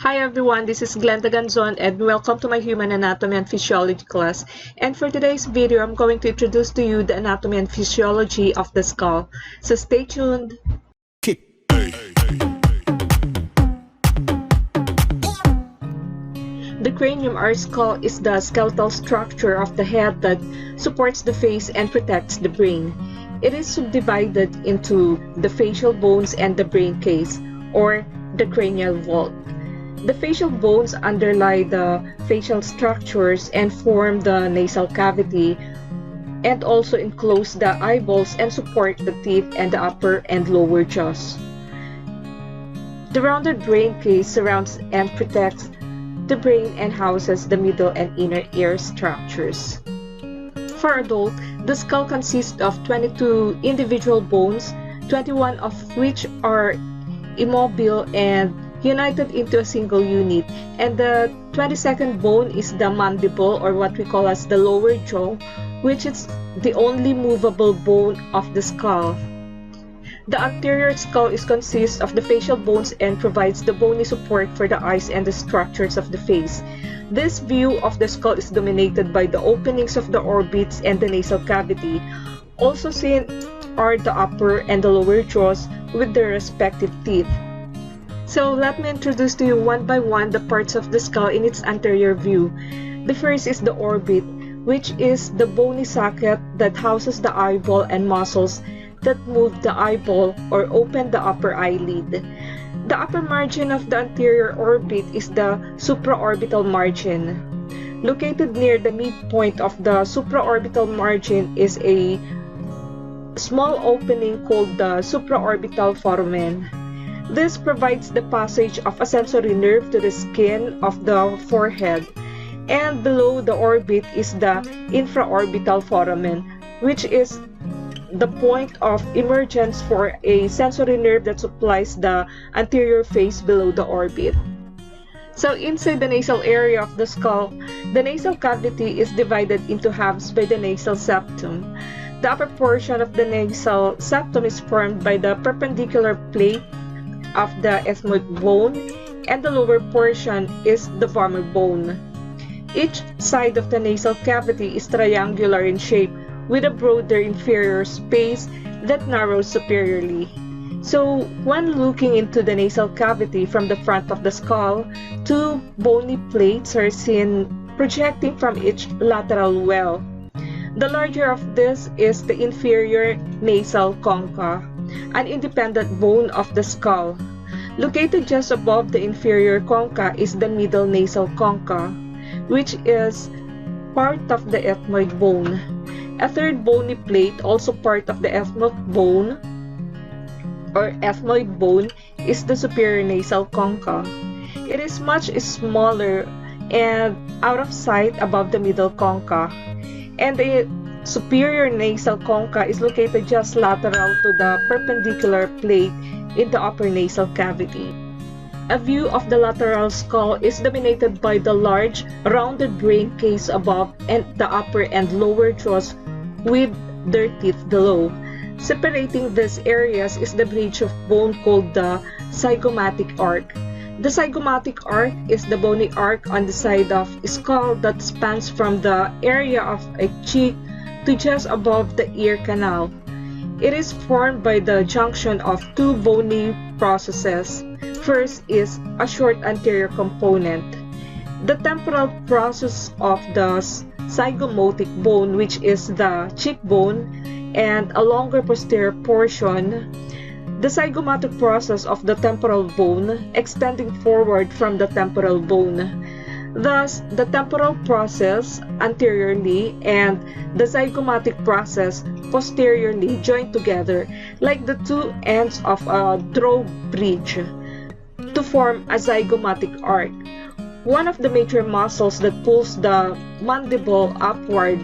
Hi everyone, this is Glenda Ganzon and welcome to my Human Anatomy and Physiology class. And for today's video, I'm going to introduce to you the anatomy and physiology of the skull. So stay tuned. The cranium or skull is the skeletal structure of the head that supports the face and protects the brain. It is subdivided into the facial bones and the brain case, or the cranial vault. The facial bones underlie the facial structures and form the nasal cavity, and also enclose the eyeballs and support the teeth and the upper and lower jaws. The rounded brain case surrounds and protects the brain and houses the middle and inner ear structures. For adult, the skull consists of 22 individual bones, 21 of which are immobile and united into a single unit, and the 22nd bone is the mandible, or what we call as the lower jaw, which is the only movable bone of the skull. The anterior skull consists of the facial bones and provides the bony support for the eyes and the structures of the face. This view of the skull is dominated by the openings of the orbits and the nasal cavity. Also seen are the upper and the lower jaws with their respective teeth. So let me introduce to you one by one the parts of the skull in its anterior view. The first is the orbit, which is the bony socket that houses the eyeball and muscles that move the eyeball or open the upper eyelid. The upper margin of the anterior orbit is the supraorbital margin. Located near the midpoint of the supraorbital margin is a small opening called the supraorbital foramen. This provides the passage of a sensory nerve to the skin of the forehead, and below the orbit is the infraorbital foramen, which is the point of emergence for a sensory nerve that supplies the anterior face below the orbit. So inside the nasal area of the skull, the nasal cavity is divided into halves by the nasal septum. The upper portion of the nasal septum is formed by the perpendicular plate of the Ethmoid Bone, and the lower portion is the vomer bone. Each side of the nasal cavity is triangular in shape with a broader inferior space that narrows superiorly. So when looking into the nasal cavity from the front of the skull, two bony plates are seen projecting from each lateral well. The larger of this is the inferior nasal concha, an independent bone of the skull. Located just above the inferior concha is the middle nasal concha, which is part of the ethmoid bone. A third bony plate, also part of the ethmoid bone or ethmoid bone, is the superior nasal concha. It is much smaller and out of sight above the middle concha, and the superior nasal concha is located just lateral to the perpendicular plate in the upper nasal cavity. A view of the lateral skull is dominated by the large, rounded brain case above and the upper and lower jaws with their teeth below. Separating these areas is the bridge of bone called the zygomatic arc. The zygomatic arc is the bony arc on the side of the skull that spans from the area of a cheek to just above the ear canal. It is formed by the junction of two bony processes. First is a short anterior component, the temporal process of the zygomatic bone, which is the cheekbone, and a longer posterior portion, the zygomatic process of the temporal bone, extending forward from the temporal bone. Thus, the temporal process anteriorly and the zygomatic process posteriorly join together like the two ends of a drawbridge to form a zygomatic arc. One of the major muscles that pulls the mandible upward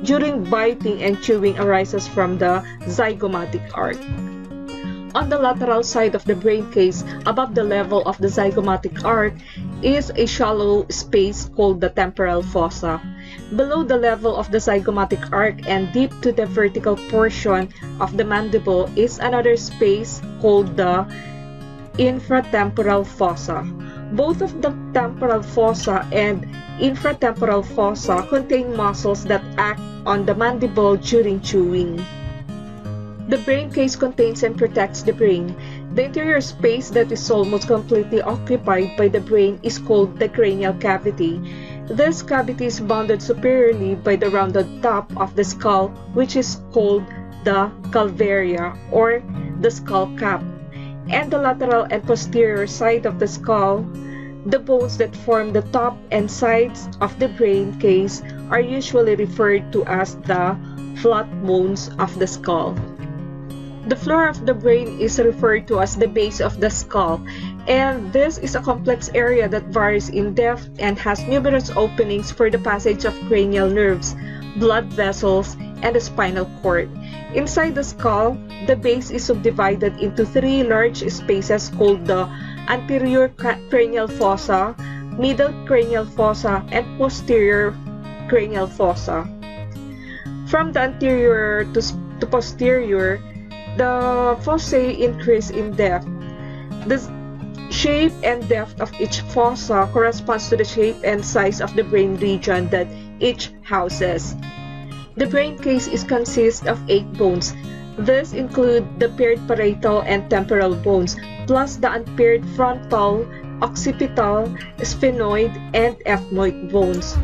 during biting and chewing arises from the zygomatic arc. On the lateral side of the brain case, above the level of the zygomatic arc, is a shallow space called the temporal fossa. Below the level of the zygomatic arc and deep to the vertical portion of the mandible is another space called the infratemporal fossa. Both of the temporal fossa and infratemporal fossa contain muscles that act on the mandible during chewing. The brain case contains and protects the brain. The interior space that is almost completely occupied by the brain is called the cranial cavity. This cavity is bounded superiorly by the rounded top of the skull, which is called the calvaria or the skull cap, and the lateral and posterior side of the skull. The bones that form the top and sides of the brain case are usually referred to as the flat bones of the skull. The floor of the brain is referred to as the base of the skull, and this is a complex area that varies in depth and has numerous openings for the passage of cranial nerves, blood vessels, and the spinal cord. Inside the skull, the base is subdivided into three large spaces called the anterior cranial fossa, middle cranial fossa, and posterior cranial fossa. From the anterior to posterior, the fossae increase in depth. The shape and depth of each fossa corresponds to the shape and size of the brain region that each houses. The brain case consists of 8 bones. These include the paired parietal and temporal bones, plus the unpaired frontal, occipital, sphenoid, and ethmoid bones.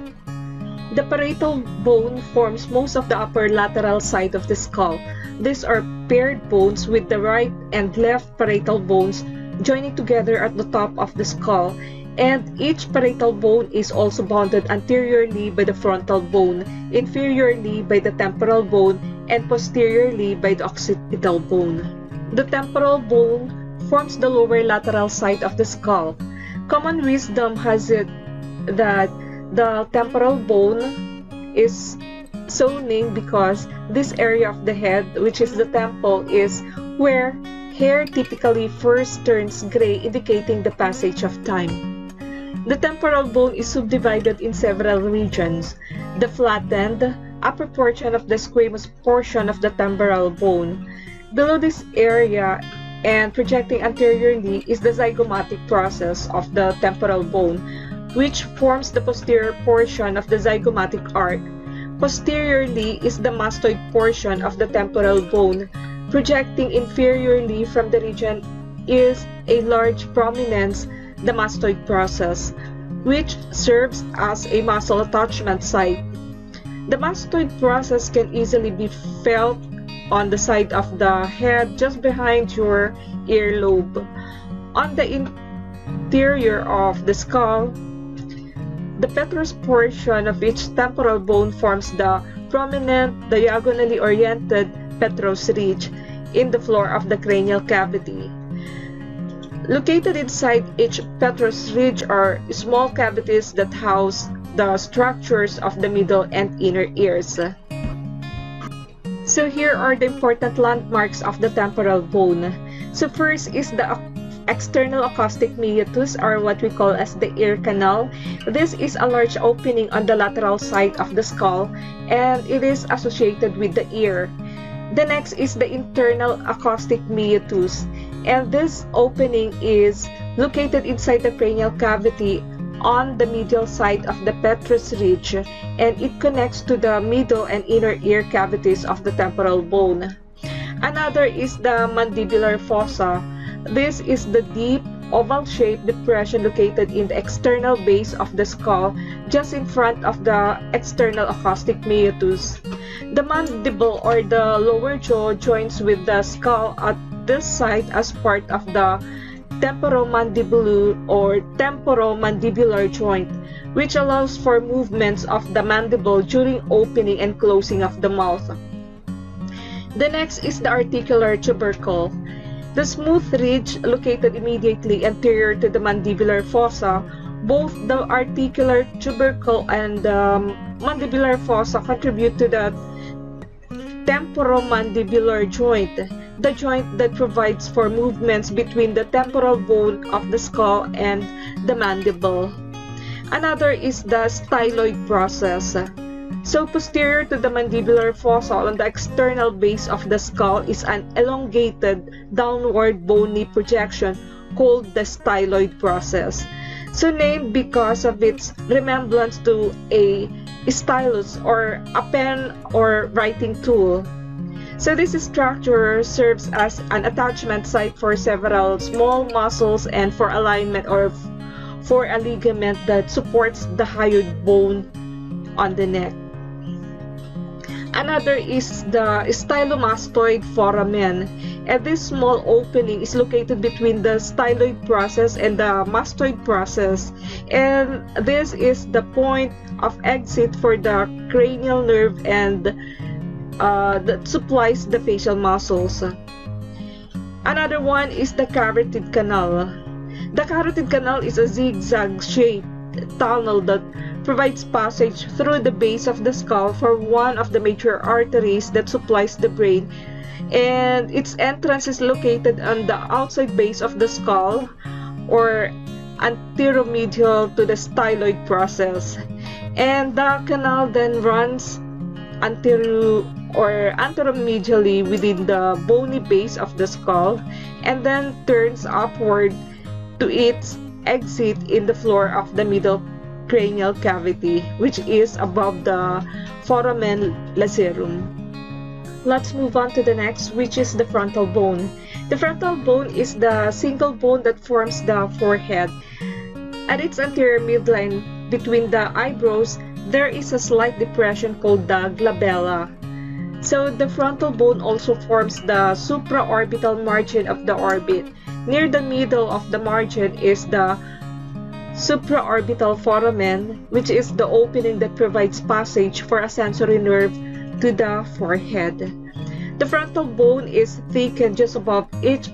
The parietal bone forms most of the upper lateral side of the skull. These are paired bones with the right and left parietal bones joining together at the top of the skull, and each parietal bone is also bounded anteriorly by the frontal bone, inferiorly by the temporal bone, and posteriorly by the occipital bone. The temporal bone forms the lower lateral side of the skull. Common wisdom has it that the temporal bone is so named because this area of the head, which is the temple, is where hair typically first turns gray, indicating the passage of time. The temporal bone is subdivided in several regions. The flattened upper portion of the squamous portion of the temporal bone. Below this area and projecting anteriorly is the zygomatic process of the temporal bone, which forms the posterior portion of the zygomatic arc. Posteriorly is the mastoid portion of the temporal bone. Projecting inferiorly from the region is a large prominence, the mastoid process, which serves as a muscle attachment site. The mastoid process can easily be felt on the side of the head just behind your earlobe. On the interior of the skull, the petrous portion of each temporal bone forms the prominent, diagonally oriented petrous ridge in the floor of the cranial cavity. Located inside each petrous ridge are small cavities that house the structures of the middle and inner ears. So here are the important landmarks of the temporal bone. So first is the external acoustic meatus, or what we call as the ear canal. This is a large opening on the lateral side of the skull, and it is associated with the ear. The next is the internal acoustic meatus, and this opening is located inside the cranial cavity on the medial side of the petrous ridge, and it connects to the middle and inner ear cavities of the temporal bone. Another is the mandibular fossa. This is the deep oval-shaped depression located in the external base of the skull, just in front of the external acoustic meatus. The mandible, or the lower jaw, joins with the skull at this site as part of the temporomandibular or temporomandibular joint, which allows for movements of the mandible during opening and closing of the mouth. The next is the articular tubercle. The smooth ridge located immediately anterior to the mandibular fossa. Both the articular tubercle and the mandibular fossa contribute to the temporomandibular joint, the joint that provides for movements between the temporal bone of the skull and the mandible. Another is the styloid process. So posterior to the mandibular fossa on the external base of the skull is an elongated downward bony projection called the styloid process. So named because of its resemblance to a stylus or a pen or writing tool. So this structure serves as an attachment site for several small muscles and for alignment or for a ligament that supports the hyoid bone on the neck. Another is the stylomastoid foramen, and this small opening is located between the styloid process and the mastoid process, and this is the point of exit for the cranial nerve and that supplies the facial muscles. Another one is the carotid canal. The carotid canal is a zigzag-shaped tunnel that provides passage through the base of the skull for one of the major arteries that supplies the brain, and its entrance is located on the outside base of the skull or anteromedial to the styloid process, and the canal then runs anteromedially within the bony base of the skull and then turns upward to its exit in the floor of the middle cranial cavity, which is above the foramen lacerum. Let's move on to the next, which is the frontal bone. The frontal bone is the single bone that forms the forehead. At its anterior midline between the eyebrows, there is a slight depression called the glabella. So the frontal bone also forms the supraorbital margin of the orbit. Near the middle of the margin is the supraorbital foramen, which is the opening that provides passage for a sensory nerve to the forehead. The frontal bone is thickened just above each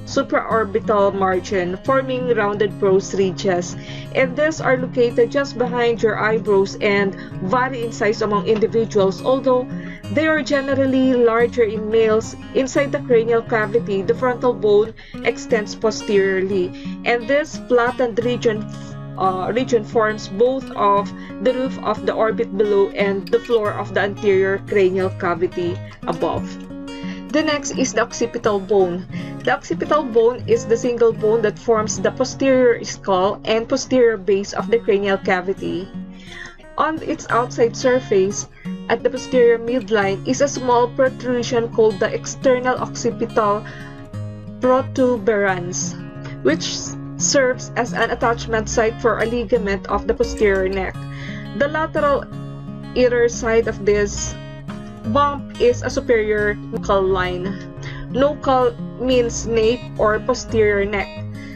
supraorbital margin, forming rounded brows ridges, and these are located just behind your eyebrows and vary in size among individuals. Although they are generally larger in males, inside the cranial cavity, the frontal bone extends posteriorly, and this flattened region forms both of the roof of the orbit below and the floor of the anterior cranial cavity above. The next is the occipital bone. The occipital bone is the single bone that forms the posterior skull and posterior base of the cranial cavity. On its outside surface, at the posterior midline, is a small protrusion called the external occipital protuberance, which serves as an attachment site for a ligament of the posterior neck. The lateral either side of this bump is a superior nuchal line. Nuchal means nape or posterior neck.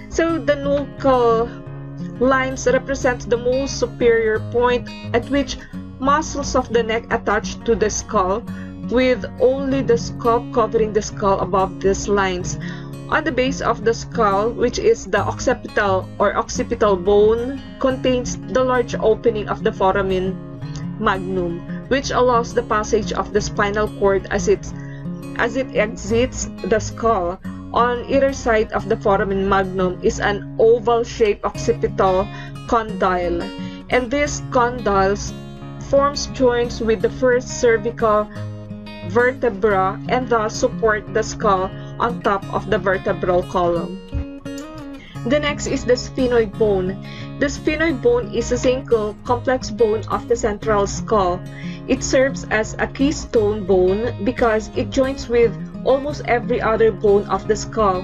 So the nuchal lines represent the most superior point at which muscles of the neck attach to the skull, with only the scalp covering the skull above these lines. On the base of the skull, which is the occipital or occipital bone, contains the large opening of the foramen magnum, which allows the passage of the spinal cord as it exits the skull. On either side of the foramen magnum is an oval-shaped occipital condyle, and these condyles forms joints with the first cervical vertebra and thus support the skull on top of the vertebral column. The next is the sphenoid bone. The sphenoid bone is a single complex bone of the central skull. It serves as a keystone bone because it joins with almost every other bone of the skull.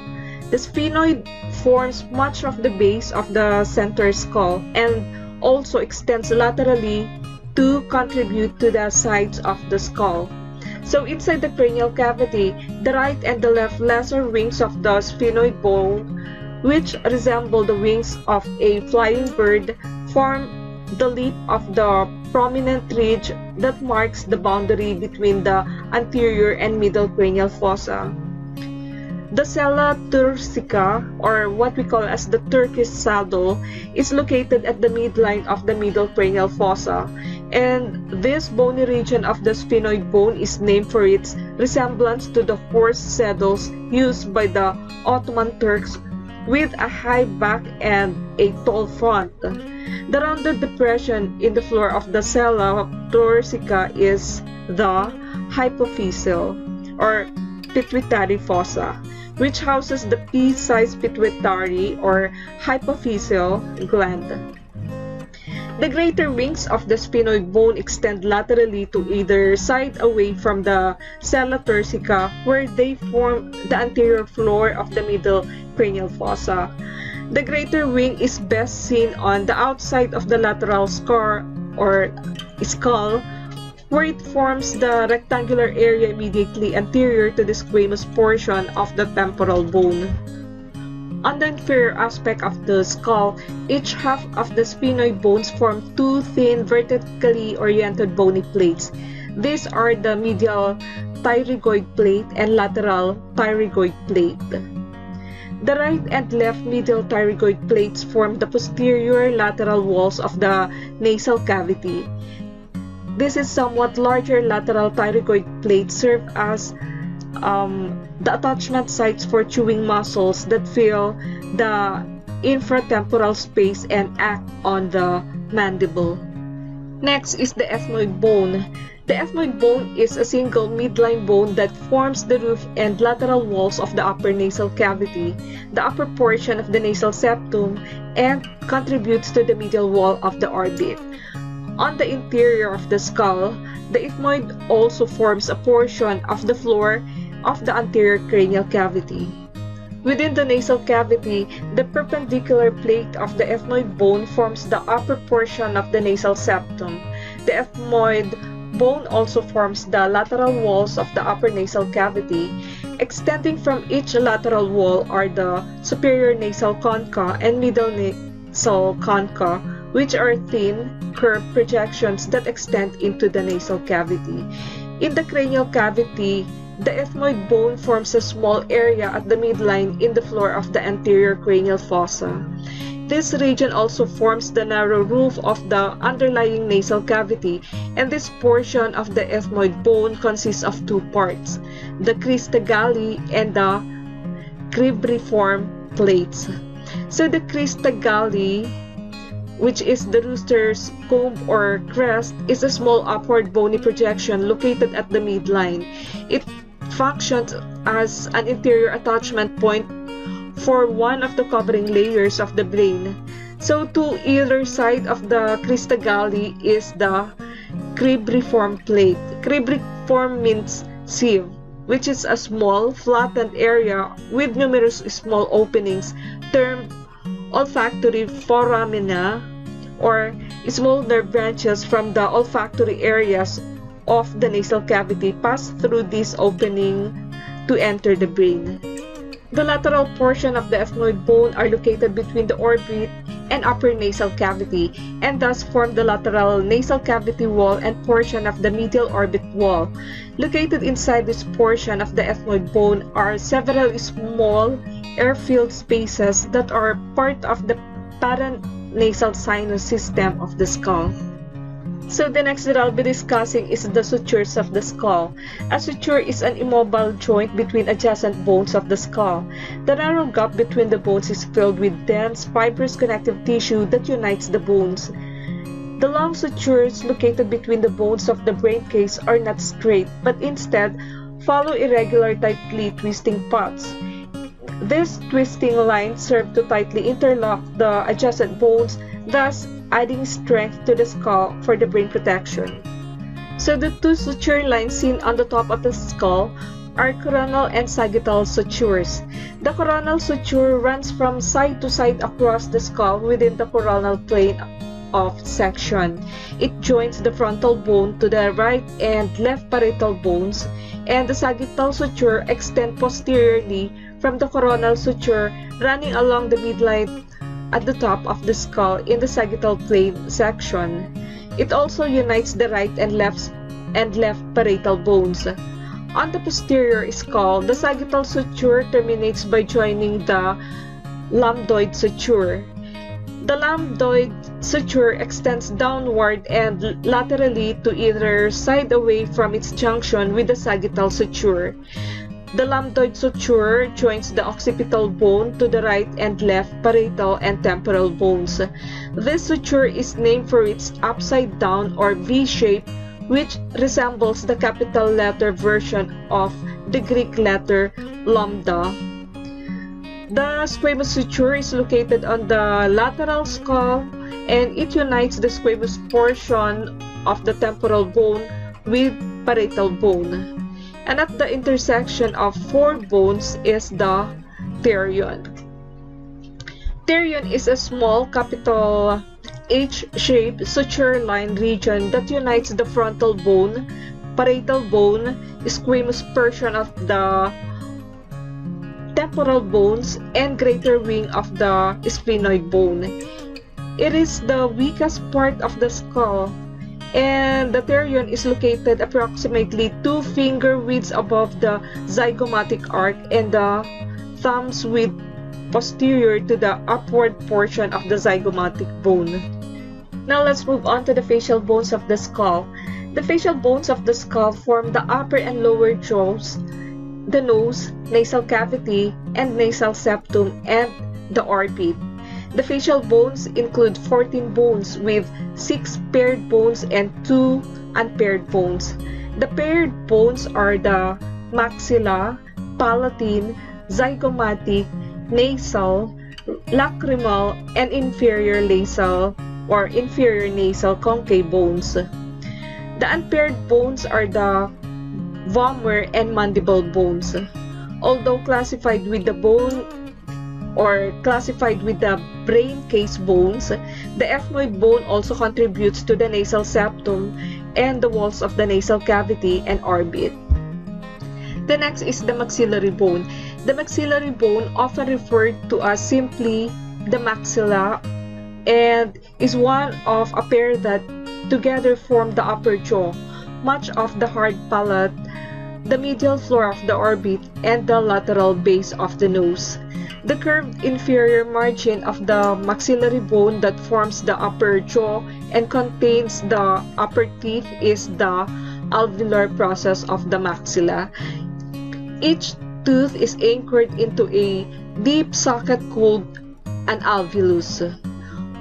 The sphenoid forms much of the base of the center skull and also extends laterally to contribute to the sides of the skull. So inside the cranial cavity, the right and the left lesser wings of the sphenoid bone, which resemble the wings of a flying bird, form the lip of the prominent ridge that marks the boundary between the anterior and middle cranial fossa. The sella turcica, or what we call as the Turkish saddle, is located at the midline of the middle cranial fossa, and this bony region of the sphenoid bone is named for its resemblance to the horse saddles used by the Ottoman Turks, with a high back and a tall front. The rounded depression in the floor of the sella turcica is the hypophyseal or pituitary fossa, which houses the pea-sized pituitary or hypophyseal gland. The greater wings of the sphenoid bone extend laterally to either side away from the sella turcica, where they form the anterior floor of the middle cranial fossa. The greater wing is best seen on the outside of the lateral skull, where it forms the rectangular area immediately anterior to the squamous portion of the temporal bone. On the inferior aspect of the skull, each half of the sphenoid bones form two thin, vertically oriented bony plates. These are the medial thyroid plate and lateral thyroid plate. The right and left medial thyroid plates form the posterior lateral walls of the nasal cavity. This is somewhat larger lateral thyroid plates serve as the attachment sites for chewing muscles that fill the infratemporal space and act on the mandible. Next is the ethmoid bone. The ethmoid bone is a single midline bone that forms the roof and lateral walls of the upper nasal cavity, the upper portion of the nasal septum, and contributes to the medial wall of the orbit. On the interior of the skull, the ethmoid also forms a portion of the floor of the anterior cranial cavity. Within the nasal cavity, the perpendicular plate of the ethmoid bone forms the upper portion of the nasal septum. The ethmoid bone also forms the lateral walls of the upper nasal cavity. Extending from each lateral wall are the superior nasal concha and middle nasal concha, which are thin, curved projections that extend into the nasal cavity. In the cranial cavity, the ethmoid bone forms a small area at the midline in the floor of the anterior cranial fossa. This region also forms the narrow roof of the underlying nasal cavity, and this portion of the ethmoid bone consists of two parts, the crista galli and the cribriform plates. So the crista galli, which is the rooster's comb or crest, is a small upward bony projection located at the midline. It functions as an interior attachment point for one of the covering layers of the brain. So to either side of the crista galli is the cribriform plate. Cribriform means sieve, which is a small, flattened area with numerous small openings termed olfactory foramina, or small nerve branches from the olfactory areas of the nasal cavity pass through this opening to enter the brain. The lateral portion of the ethmoid bone are located between the orbit and upper nasal cavity, and thus form the lateral nasal cavity wall and portion of the medial orbit wall. Located inside this portion of the ethmoid bone are several small air-filled spaces that are part of the paranasal sinus system of the skull. So the next that I'll be discussing is the sutures of the skull. A suture is an immobile joint between adjacent bones of the skull. The narrow gap between the bones is filled with dense, fibrous connective tissue that unites the bones. The long sutures located between the bones of the brain case are not straight, but instead follow irregular, tightly twisting paths. These twisting lines serve to tightly interlock the adjacent bones, thus adding strength to the skull for the brain protection. So the two suture lines seen on the top of the skull are coronal and sagittal sutures. The coronal suture runs from side to side across the skull within the coronal plane of section. It joins the frontal bone to the right and left parietal bones, and the sagittal suture extends posteriorly from the coronal suture, running along the midline at the top of the skull in the sagittal plane section. It also unites the right and left parietal bones. On the posterior skull, the sagittal suture terminates by joining the lambdoid suture. The lambdoid suture extends downward and laterally to either side away from its junction with the sagittal suture. The lambdoid suture joins the occipital bone to the right and left parietal and temporal bones. This suture is named for its upside down or V shape, which resembles the capital letter version of the Greek letter lambda. The squamous suture is located on the lateral skull, and it unites the squamous portion of the temporal bone with parietal bone. And at the intersection of four bones is the pterion. Pterion is a small capital H-shaped suture-lined region that unites the frontal bone, parietal bone, squamous portion of the temporal bones, and greater wing of the sphenoid bone. It is the weakest part of the skull, and the pterion is located approximately 2 finger widths above the zygomatic arc and the thumbs width posterior to the upward portion of the zygomatic bone. Now let's move on to the facial bones of the skull. The facial bones of the skull form the upper and lower jaws, the nose, nasal cavity, and nasal septum, and the orbit. The facial bones include 14 bones with 6 paired bones and 2 unpaired bones. The paired bones are the maxilla, palatine, zygomatic, nasal, lacrimal, and inferior nasal or inferior nasal concave bones. The unpaired bones are the vomer and mandible bones. Although classified with the brain case bones, the ethmoid bone also contributes to the nasal septum and the walls of the nasal cavity and orbit. The next is the maxillary bone. The maxillary bone, often referred to as simply the maxilla, and is one of a pair that together form the upper jaw, much of the hard palate, the medial floor of the orbit, and the lateral base of the nose. The curved inferior margin of the maxillary bone that forms the upper jaw and contains the upper teeth is the alveolar process of the maxilla. Each tooth is anchored into a deep socket called an alveolus.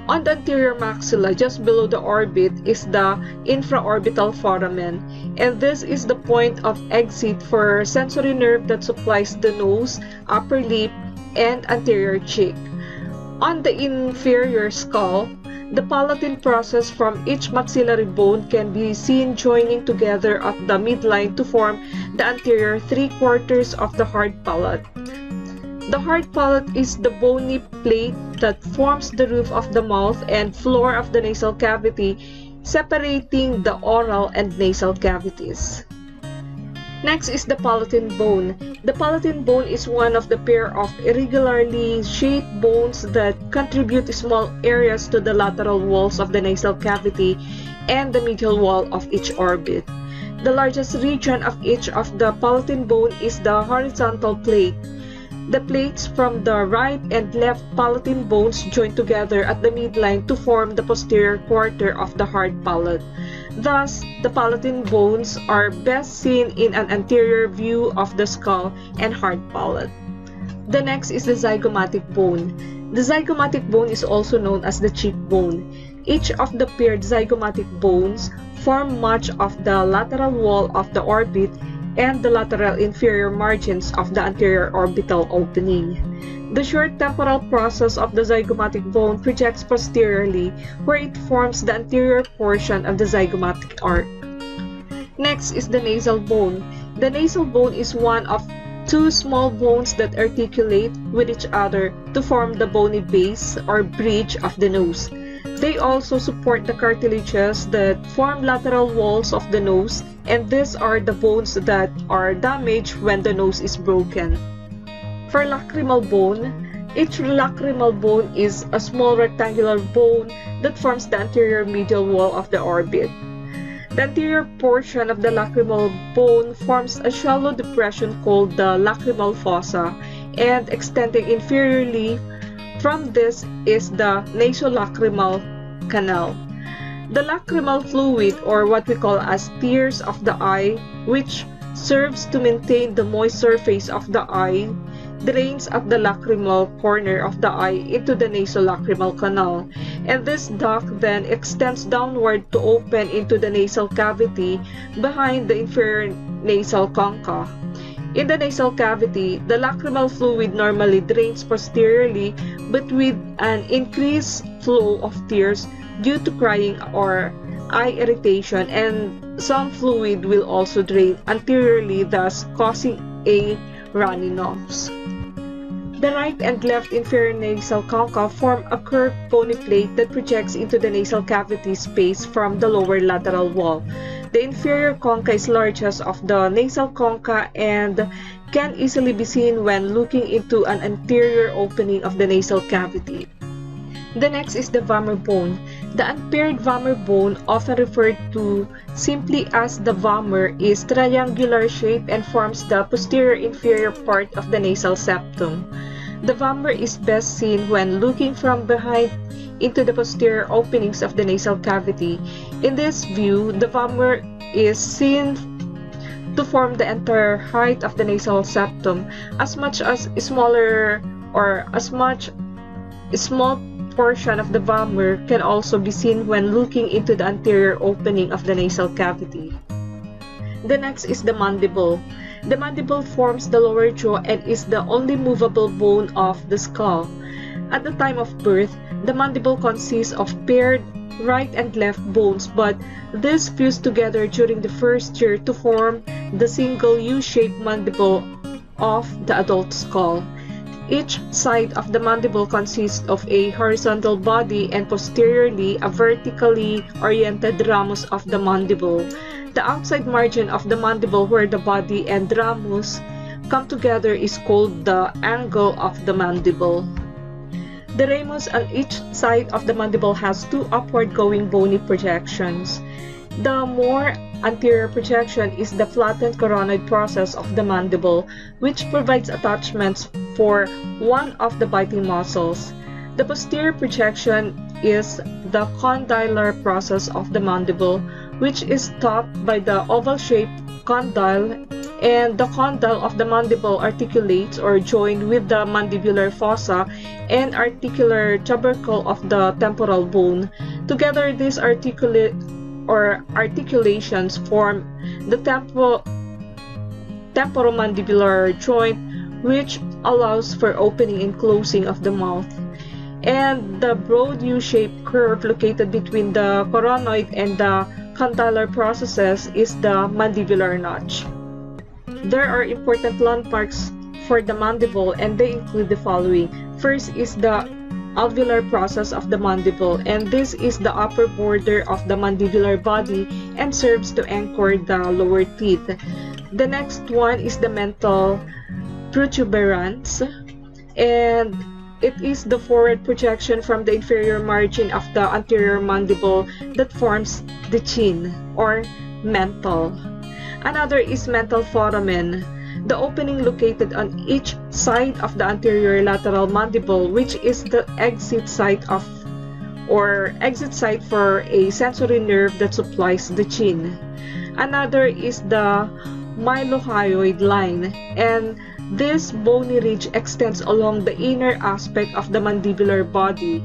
On the anterior maxilla, just below the orbit, is the infraorbital foramen, and this is the point of exit for sensory nerve that supplies the nose, upper lip, and anterior cheek. On the inferior skull, the palatine process from each maxillary bone can be seen joining together at the midline to form the anterior 3/4 of the hard palate. The hard palate is the bony plate that forms the roof of the mouth and floor of the nasal cavity, separating the oral and nasal cavities. Next is the palatine bone. The palatine bone is one of the pair of irregularly shaped bones that contribute small areas to the lateral walls of the nasal cavity and the medial wall of each orbit. The largest region of each of the palatine bone is the horizontal plate. The plates from the right and left palatine bones join together at the midline to form the posterior quarter of the hard palate. Thus, the palatine bones are best seen in an anterior view of the skull and hard palate. The next is the zygomatic bone. The zygomatic bone is also known as the cheekbone. Each of the paired zygomatic bones form much of the lateral wall of the orbit and the lateral inferior margins of the anterior orbital opening. The short temporal process of the zygomatic bone projects posteriorly, where it forms the anterior portion of the zygomatic arc. Next is the nasal bone. The nasal bone is one of 2 small bones that articulate with each other to form the bony base or bridge of the nose. They also support the cartilages that form lateral walls of the nose, and these are the bones that are damaged when the nose is broken. For lacrimal bone, each lacrimal bone is a small rectangular bone that forms the anterior medial wall of the orbit. The anterior portion of the lacrimal bone forms a shallow depression called the lacrimal fossa, and extending inferiorly from this is the nasolacrimal canal. The lacrimal fluid, or what we call as tears of the eye, which serves to maintain the moist surface of the eye, drains at the lacrimal corner of the eye into the nasolacrimal canal, and this duct then extends downward to open into the nasal cavity behind the inferior nasal concha. In the nasal cavity, the lacrimal fluid normally drains posteriorly, but with an increased flow of tears due to crying or eye irritation, and some fluid will also drain anteriorly, thus causing a runny nose. The right and left inferior nasal concha form a curved bony plate that projects into the nasal cavity space from the lower lateral wall. The inferior concha is largest of the nasal concha and can easily be seen when looking into an anterior opening of the nasal cavity. The next is the vomer bone. The unpaired vomer bone, often referred to simply as the vomer, is triangular shape and forms the posterior inferior part of the nasal septum. The vomer is best seen when looking from behind into the posterior openings of the nasal cavity. In this view, the vomer is seen to form the entire height of the nasal septum, as much as smaller or as much small portion of the vomer can also be seen when looking into the anterior opening of the nasal cavity. The next is the mandible. The mandible forms the lower jaw and is the only movable bone of the skull. At the time of birth, the mandible consists of paired right and left bones, but these fuse together during the first year to form the single U-shaped mandible of the adult skull. Each side of the mandible consists of a horizontal body and posteriorly a vertically oriented ramus of the mandible. The outside margin of the mandible where the body and ramus come together is called the angle of the mandible. The ramus on each side of the mandible has two upward-going bony projections. The more anterior projection is the flattened coronoid process of the mandible, which provides attachments for one of the biting muscles. The posterior projection is the condylar process of the mandible, which is topped by the oval-shaped condyle, and the condyle of the mandible articulates or joined with the mandibular fossa and articular tubercle of the temporal bone. Together, these articulations form the temporomandibular joint, which allows for opening and closing of the mouth. And the broad U-shaped curve located between the coronoid and the condylar processes is the mandibular notch. There are important landmarks for the mandible, and they include the following. First is the alveolar process of the mandible, and this is the upper border of the mandibular body and serves to anchor the lower teeth. The next one is the mental protuberance, and it is the forward projection from the inferior margin of the anterior mandible that forms the chin or mental. Another is mental foramen, the opening located on each side of the anterior lateral mandible, which is the exit site for a sensory nerve that supplies the chin. Another is the mylohyoid line, and this bony ridge extends along the inner aspect of the mandibular body.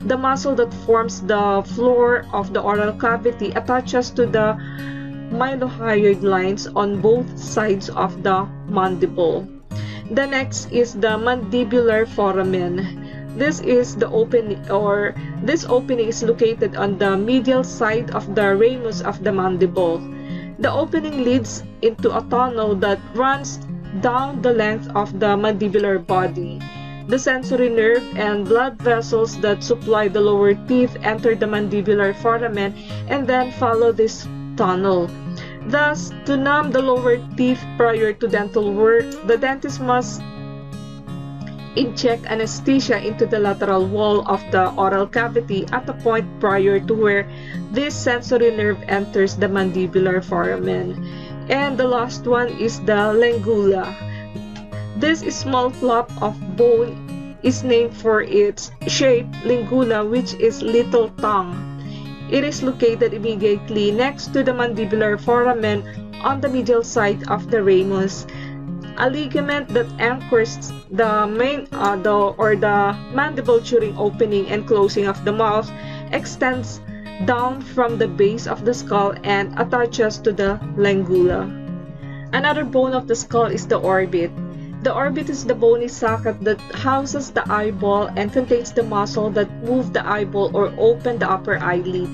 The muscle that forms the floor of the oral cavity attaches to the mylohyoid lines on both sides of the mandible. The next is the mandibular foramen. This opening is located on the medial side of the ramus of the mandible. The opening leads into a tunnel that runs down the length of the mandibular body. The sensory nerve and blood vessels that supply the lower teeth enter the mandibular foramen and then follow this tunnel. Thus, to numb the lower teeth prior to dental work, the dentist must inject anesthesia into the lateral wall of the oral cavity at a point prior to where this sensory nerve enters the mandibular foramen. And the last one is the lingula. This small flap of bone is named for its shape, lingula, which is little tongue. It is located immediately next to the mandibular foramen on the medial side of the ramus. A ligament that anchors the mandible during opening and closing of the mouth extends down from the base of the skull and attaches to the lingula. Another bone of the skull is the orbit. The orbit is the bony socket that houses the eyeball and contains the muscle that move the eyeball or open the upper eyelid.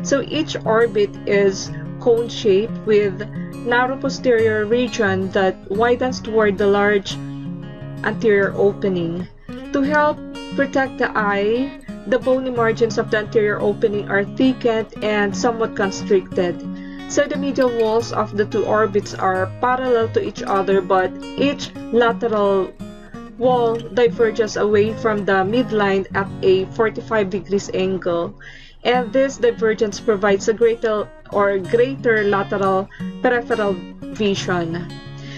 So each orbit is cone-shaped with narrow posterior region that widens toward the large anterior opening. To help protect the eye, the bony margins of the anterior opening are thickened and somewhat constricted. So the medial walls of the two orbits are parallel to each other, but each lateral wall diverges away from the midline at a 45 degrees angle. And this divergence provides a greater lateral peripheral vision.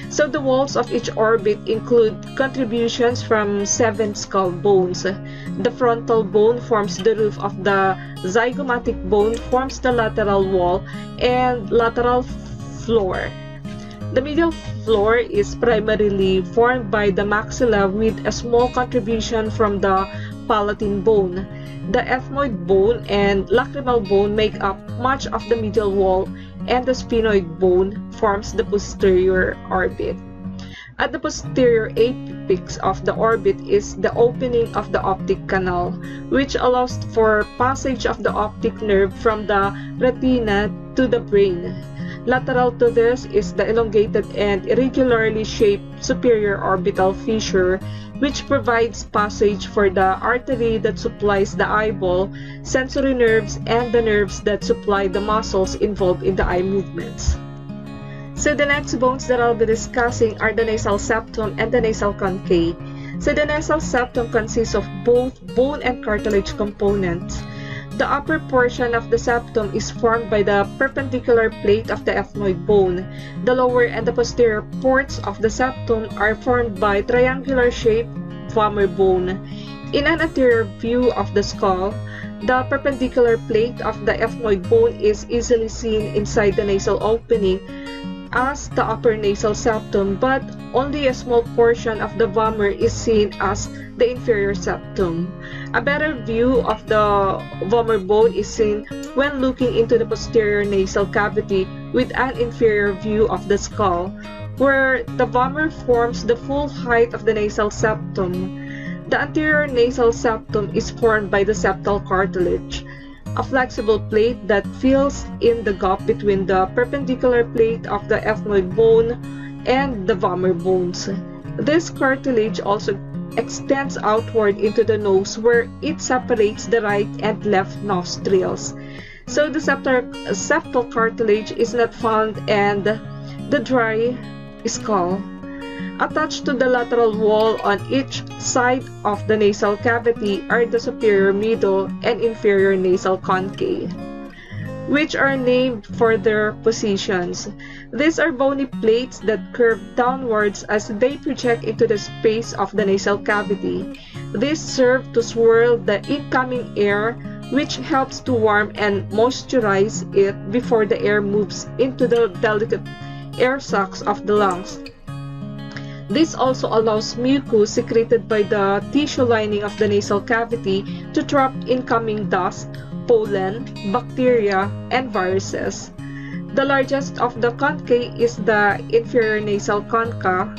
So the walls of each orbit include contributions from 7 skull bones. The frontal bone forms the roof of the zygomatic bone, forms the lateral wall and lateral floor. The medial floor is primarily formed by the maxilla with a small contribution from the Palatine Bone. The Ethmoid Bone and lacrimal bone make up much of the medial wall, and the Sphenoid Bone forms the posterior orbit. At the posterior apex of the orbit is the opening of the optic canal, which allows for passage of the optic nerve from the retina to the brain. Lateral to this is the elongated and irregularly shaped superior orbital fissure, which provides passage for the artery that supplies the eyeball, sensory nerves, and the nerves that supply the muscles involved in the eye movements. So the next bones that I'll be discussing are the nasal septum and the nasal concave. So the nasal septum consists of both bone and cartilage components. The upper portion of the septum is formed by the perpendicular plate of the ethmoid bone. The lower and the posterior ports of the septum are formed by triangular-shaped vomer bone. In an anterior view of the skull, the perpendicular plate of the ethmoid bone is easily seen inside the nasal opening as the upper nasal septum, but only a small portion of the vomer is seen as the inferior septum. A better view of the vomer bone is seen when looking into the posterior nasal cavity with an inferior view of the skull, where the vomer forms the full height of the nasal septum. The anterior nasal septum is formed by the septal cartilage, a flexible plate that fills in the gap between the perpendicular plate of the ethmoid bone and the vomer bones. This cartilage also extends outward into the nose, where it separates the right and left nostrils. So the septal cartilage is not found in the dry skull. Attached to the lateral wall on each side of the nasal cavity are the superior middle and inferior nasal concave, which are named for their positions. These are bony plates that curve downwards as they project into the space of the nasal cavity. These serve to swirl the incoming air, which helps to warm and moisturize it before the air moves into the delicate air sacs of the lungs. This also allows mucus secreted by the tissue lining of the nasal cavity to trap incoming dust, pollen, bacteria, and viruses. The largest of the concha is the inferior nasal concha,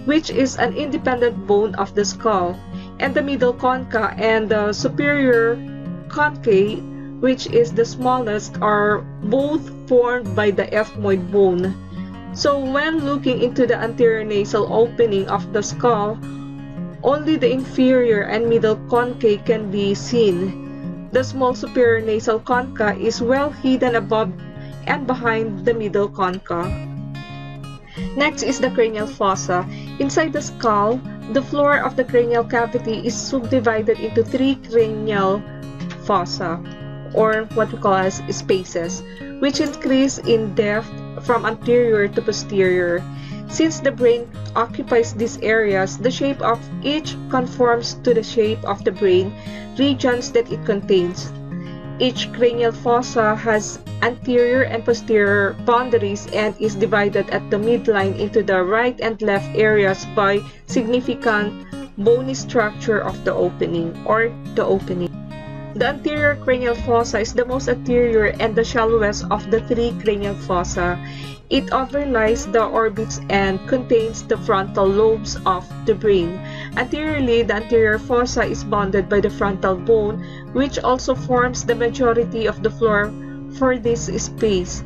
which is an independent bone of the skull, and the middle concha and the superior concha, which is the smallest, are both formed by the ethmoid bone. So when looking into the anterior nasal opening of the skull, only the inferior and middle concha can be seen. The small superior nasal concha is well hidden above and behind the middle concha. Next is the cranial fossa. Inside the skull, the floor of the cranial cavity is subdivided into 3 cranial fossa, or what we call as spaces, which increase in depth from anterior to posterior. Since the brain occupies these areas, the shape of each conforms to the shape of the brain regions that it contains. Each cranial fossa has anterior and posterior boundaries and is divided at the midline into the right and left areas by significant bony structure of the opening, or the opening. The anterior cranial fossa is the most anterior and the shallowest of the three cranial fossa. It overlies the orbits and contains the frontal lobes of the brain. Anteriorly, the anterior fossa is bounded by the frontal bone, which also forms the majority of the floor for this space.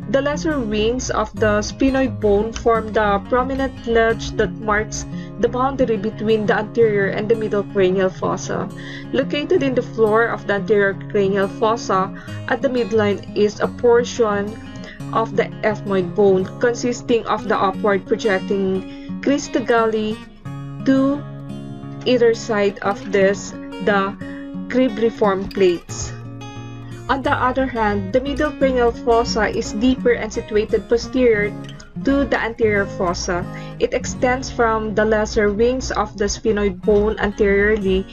The lesser wings of the sphenoid bone form the prominent ledge that marks the boundary between the anterior and the middle cranial fossa. Located in the floor of the anterior cranial fossa at the midline is a portion of the ethmoid bone consisting of the upward projecting cristagalli to either side of this, the cribriform plates. On the other hand, the middle cranial fossa is deeper and situated posterior to the anterior fossa. It extends from the lesser wings of the sphenoid bone anteriorly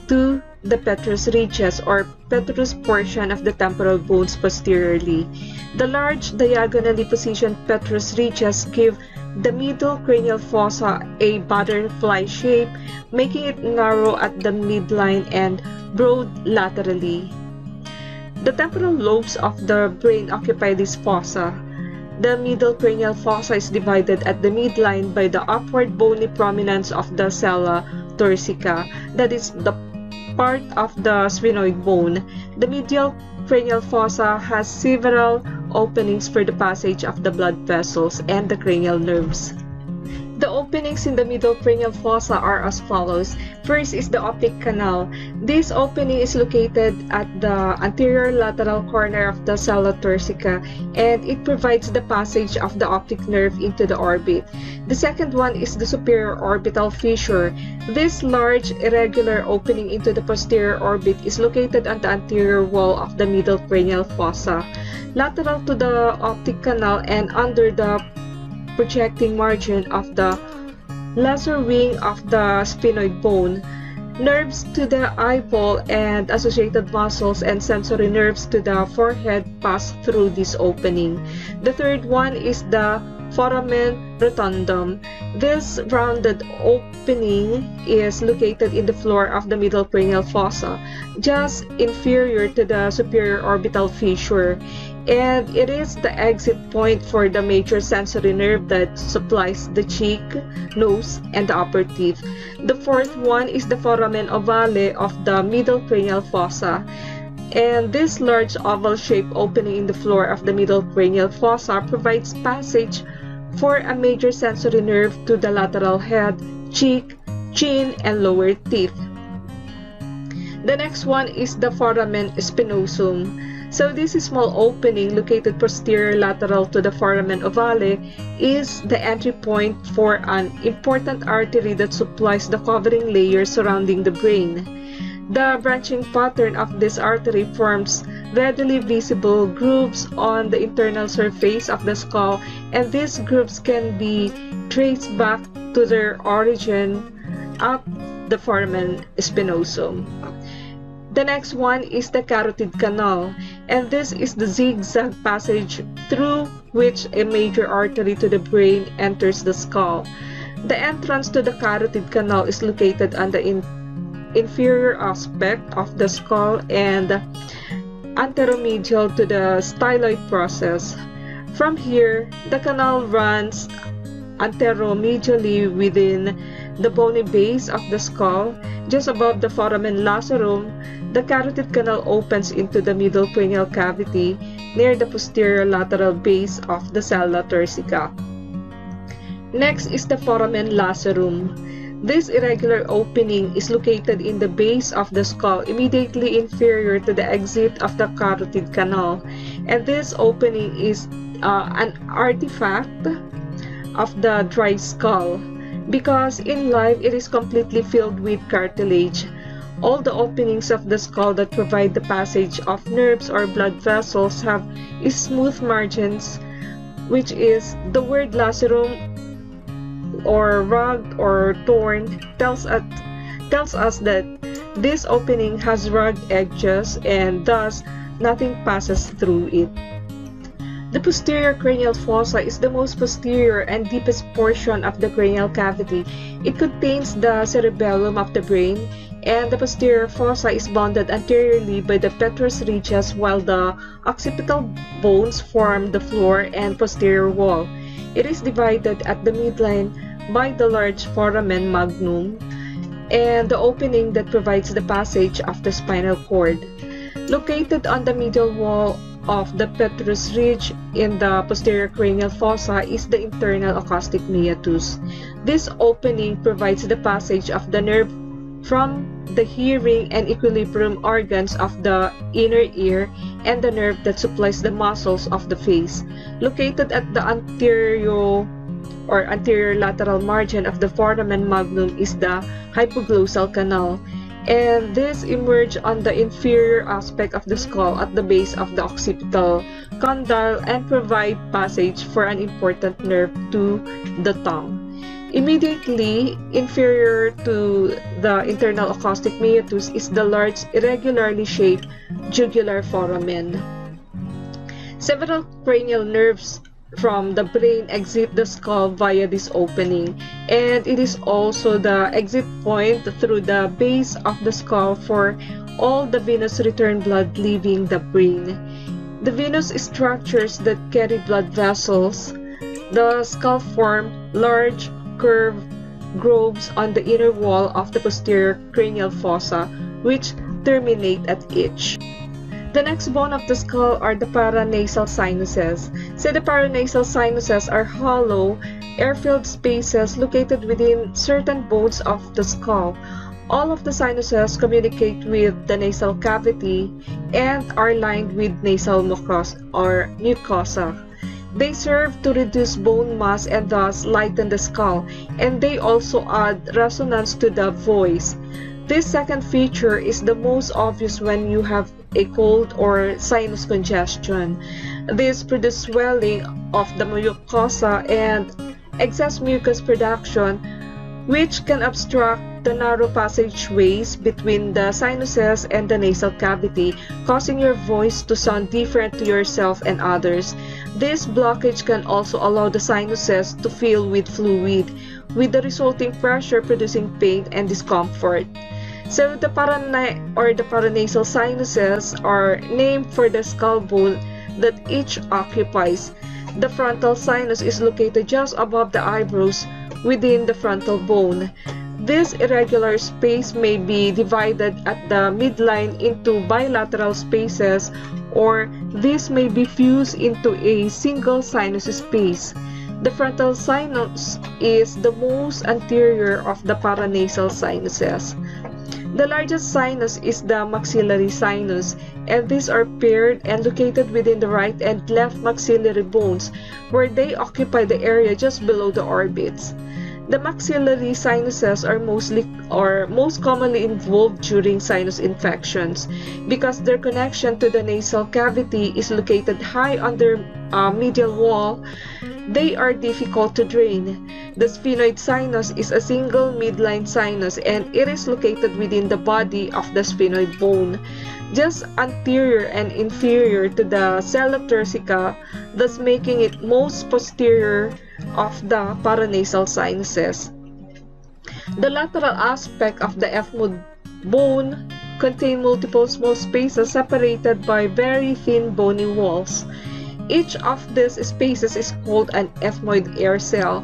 to the petrous ridges or petrous portion of the temporal bones posteriorly. The large diagonally positioned petrous ridges give the middle cranial fossa a butterfly shape, making it narrow at the midline and broad laterally. The temporal lobes of the brain occupy this fossa. The middle cranial fossa is divided at the midline by the upward bony prominence of the sella turcica, that is the part of the sphenoid bone. The medial cranial fossa has several openings for the passage of the blood vessels and the cranial nerves. The openings in the middle cranial fossa are as follows. First is the optic canal. This opening is located at the anterior lateral corner of the sella turcica, and it provides the passage of the optic nerve into the orbit. The second one is the superior orbital fissure. This large irregular opening into the posterior orbit is located on the anterior wall of the middle cranial fossa. Lateral to the optic canal and under the projecting margin of the lesser wing of the sphenoid bone, nerves to the eyeball and associated muscles and sensory nerves to the forehead pass through this opening. The third one is the foramen rotundum. This rounded opening is located in the floor of the middle cranial fossa, just inferior to the superior orbital fissure, and it is the exit point for the major sensory nerve that supplies the cheek, nose, and the upper teeth. The fourth one is the foramen ovale of the middle cranial fossa, and this large oval-shaped opening in the floor of the middle cranial fossa provides passage for a major sensory nerve to the lateral head, cheek, chin, and lower teeth. The next one is the foramen spinosum. So this small opening located posterior lateral to the foramen ovale is the entry point for an important artery that supplies the covering layer surrounding the brain. The branching pattern of this artery forms readily visible grooves on the internal surface of the skull, and these grooves can be traced back to their origin up the foramen spinosum. The next one is the carotid canal, and this is the zigzag passage through which a major artery to the brain enters the skull. The entrance to the carotid canal is located on the inferior aspect of the skull and anteromedial to the styloid process. From here, the canal runs anteromedially within the bony base of the skull. Just above the foramen lacerum, the carotid canal opens into the middle cranial cavity near the posterior lateral base of the sella turcica. Next is the foramen lacerum. This irregular opening is located in the base of the skull immediately inferior to the exit of the carotid canal, and this opening is an artifact of the dry skull, because in life it is completely filled with cartilage. All the openings of the skull that provide the passage of nerves or blood vessels have smooth margins, which is the word lacerum or rugged or torn tells us that this opening has rugged edges and thus nothing passes through it. The posterior cranial fossa is the most posterior and deepest portion of the cranial cavity. It contains the cerebellum of the brain. and the posterior fossa is bounded anteriorly by the petrous ridges, while the occipital bones form the floor and posterior wall. It is divided at the midline by the large foramen magnum and the opening that provides the passage of the spinal cord. Located on the medial wall of the petrous ridge in the posterior cranial fossa is the internal acoustic meatus. This opening provides the passage of the nerve from the hearing and equilibrium organs of the inner ear and the nerve that supplies the muscles of the face. Located at the anterior lateral margin of the foramen magnum is the hypoglossal canal, and this emerge on the inferior aspect of the skull at the base of the occipital condyle and provide passage for an important nerve to the tongue. Immediately inferior to the internal acoustic meatus is the large, irregularly shaped jugular foramen. Several cranial nerves from the brain exit the skull via this opening, and it is also the exit point through the base of the skull for all the venous return blood leaving the brain. The venous structures that carry blood vessels, the skull form large curved grooves on the inner wall of the posterior cranial fossa, which terminate at each. The next bone of the skull are the paranasal sinuses. So the paranasal sinuses are hollow, air-filled spaces located within certain bones of the skull. All of the sinuses communicate with the nasal cavity and are lined with nasal mucosa. They serve to reduce bone mass and thus lighten the skull, and they also add resonance to the voice. This second feature is the most obvious when you have a cold or sinus congestion. This produces swelling of the mucosa and excess mucus production, which can obstruct the narrow passageways between the sinuses and the nasal cavity, causing your voice to sound different to yourself and others. This blockage can also allow the sinuses to fill with fluid, with the resulting pressure producing pain and discomfort. So the paranasal sinuses are named for the skull bone that each occupies. The frontal sinus is located just above the eyebrows within the frontal bone. This irregular space may be divided at the midline into bilateral spaces, or this may be fused into a single sinus space. The frontal sinus is the most anterior of the paranasal sinuses. The largest sinus is the maxillary sinus, and these are paired and located within the right and left maxillary bones, where they occupy the area just below the orbits. The maxillary sinuses are most commonly involved during sinus infections because their connection to the nasal cavity is located high on their medial wall. They are difficult to drain. The sphenoid sinus is a single midline sinus, and it is located within the body of the sphenoid bone, just anterior and inferior to the sella turcica, thus making it most posterior of the paranasal sinuses. The lateral aspect of the Ethmoid bone contain multiple small spaces separated by very thin bony walls. Each of these spaces is called an ethmoid air cell,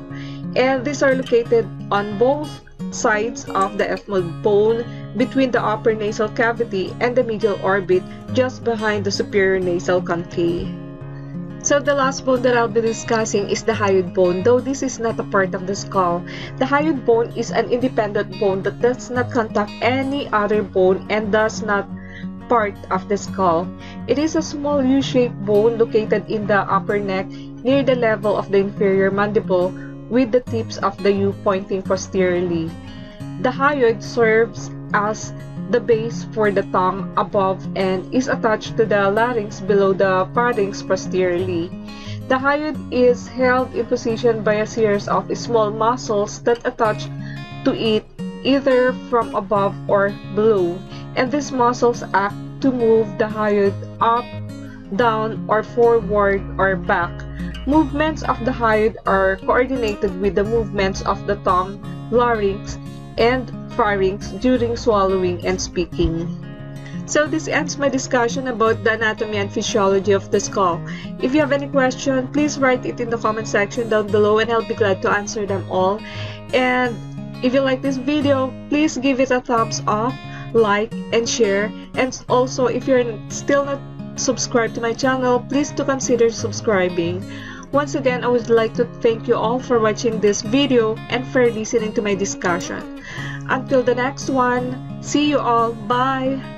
and these are located on both sides of the ethmoid bone between the upper nasal cavity and the medial orbit just behind the superior nasal concave. So the last bone that I'll be discussing is the hyoid bone, though this is not a part of the skull. The hyoid bone is an independent bone that does not contact any other bone and does not part of the skull. It is a small U-shaped bone located in the upper neck near the level of the inferior mandible, with the tips of the U pointing posteriorly. The hyoid serves as the base for the tongue above and is attached to the larynx below the pharynx posteriorly. The hyoid is held in position by a series of small muscles that attach to it either from above or below, and these muscles act to move the hyoid up, down, or forward or back. Movements of the hyoid are coordinated with the movements of the tongue, larynx, and pharynx during swallowing and speaking. So this ends my discussion about the anatomy and physiology of the skull. If you have any question, please write it in the comment section down below and I'll be glad to answer them all. And if you like this video, please give it a thumbs up, like, and share. And also, if you're still not subscribed to my channel, please to consider subscribing. Once again, I would like to thank you all for watching this video and for listening to my discussion. Until the next one, see you all. Bye!